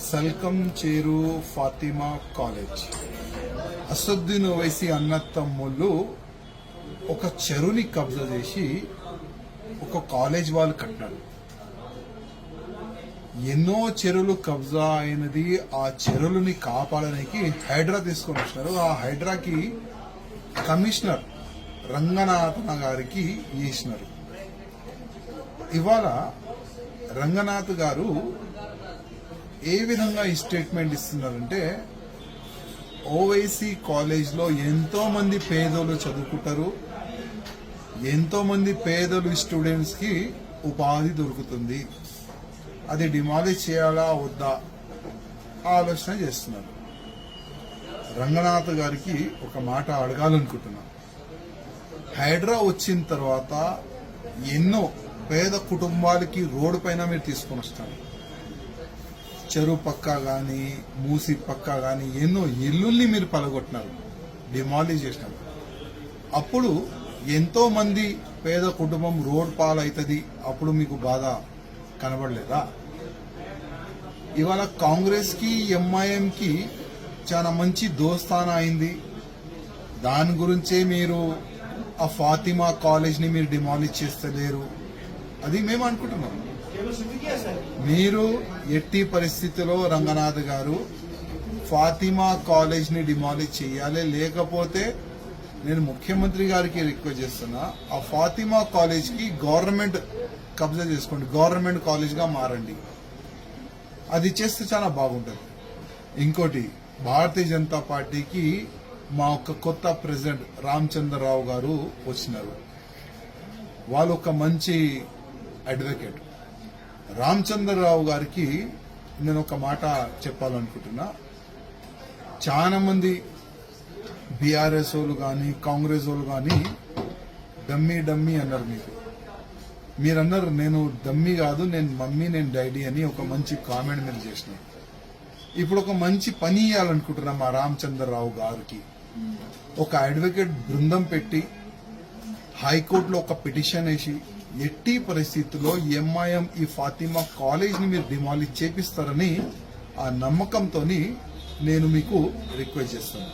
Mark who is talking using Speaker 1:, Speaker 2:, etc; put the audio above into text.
Speaker 1: సల్కం చేరు ఫాతిమా కాలేజ్ అసదుద్దీన్ ఓవైసీ అన్న తమ్ముళ్ళు ఒక చెరువుని కబ్జా చేసి ఒక కాలేజ్ వాళ్ళు కట్టారు. ఎన్నో చెరువులు కబ్జా అయినది. ఆ చెరువులని కాపాడడానికి హైడ్రా తీసుకొని వచ్చినారు. ఆ హైడ్రాకి కమిషనర్ రంగనాథన్ గారికి ఇచ్చినారు. ఇవాళ రంగనాథ్ గారు ఏ విధంగా ఈ స్టేట్మెంట్ ఇస్తున్నారంటే, ఓవైసీ కాలేజ్లో ఎంతో మంది పేదలు చదువుకుంటారు, ఎంతో మంది పేదలు స్టూడెంట్స్ కి ఉపాధి దొరుకుతుంది, అది డిమాలిష్ చేయాలా వద్దా ఆలోచన చేస్తున్నారు. రంగనాథ్ గారికి ఒక మాట అడగాలనుకుంటున్నా. హైడ్రా వచ్చిన తర్వాత ఎన్నో పేద కుటుంబాలకి రోడ్డు పైన మీరు తీసుకొని వస్తారు. చెరువు పక్క గాని మూసి పక్క గాని ఎన్నో ఇల్లుల్ని మీరు పలగొట్టినారు, డిమాలిష్ చేసినారు. అప్పుడు ఎంతో మంది పేద కుటుంబం రోడ్ పాలవుతుంది, అప్పుడు మీకు బాధ కనబడలేదా? ఇవాళ కాంగ్రెస్ కి ఎంఐఎం కి చాలా మంచి దోస్తానా అయింది. దాని గురించే మీరు ఆ ఫాతిమా కాలేజ్ ని మీరు డిమాలిష్ చేస్తలేరు, అది మేము అనుకుంటున్నాం. మీరు ఎట్టి పరిస్థితిలో రంగనాథ్ గారు ఫాతిమా కాలేజ్ ని డిమాలిష్ చేయాలి, లేకపోతే నేను ముఖ్యమంత్రి గారికి రిక్వెస్ట్ చేస్తున్నా, ఆ ఫాతిమా కాలేజ్ కి గవర్నమెంట్ కబ్జా చేసుకోండి, గవర్నమెంట్ కాలేజ్ గా మారండి. అది చేస్తే చాలా బాగుంటుంది. ఇంకోటి, భారతీయ జనతా పార్టీకి మా ఒక కొత్త ప్రెసిడెంట్ రామచంద్రరావు గారు వచ్చినారు. వాళ్ళు ఒక మంచి అడ్వకేట్. రామచంద్రరావు గారికి నేను ఒక మాట చెప్పాలనుకుంటున్నా. చాలా మంది బీఆర్ఎస్ వాళ్ళు కానీ కాంగ్రెస్ వాళ్ళు కానీ డమ్మీ డమ్మీ అన్నారు. మీరన్నారు నేను డమ్మీ కాదు, నేను మమ్మీ, నేను డాడీ అని ఒక మంచి కామెంట్ మీరు చేసినారు. ఇప్పుడు ఒక మంచి పని ఇవ్వాలనుకుంటున్నా మా రామచంద్రరావు గారికి. ఒక అడ్వకేట్ బృందం పెట్టి హైకోర్టులో ఒక పిటిషన్ వేసి ఎట్టి పరిస్థితుల్లో ఎంఐఎం ఈ ఫాతిమా కాలేజ్ ని మీరు డిమాలిష్ చేపిస్తారని ఆ నమ్మకంతో నేను మీకు రిక్వెస్ట్ చేస్తాను.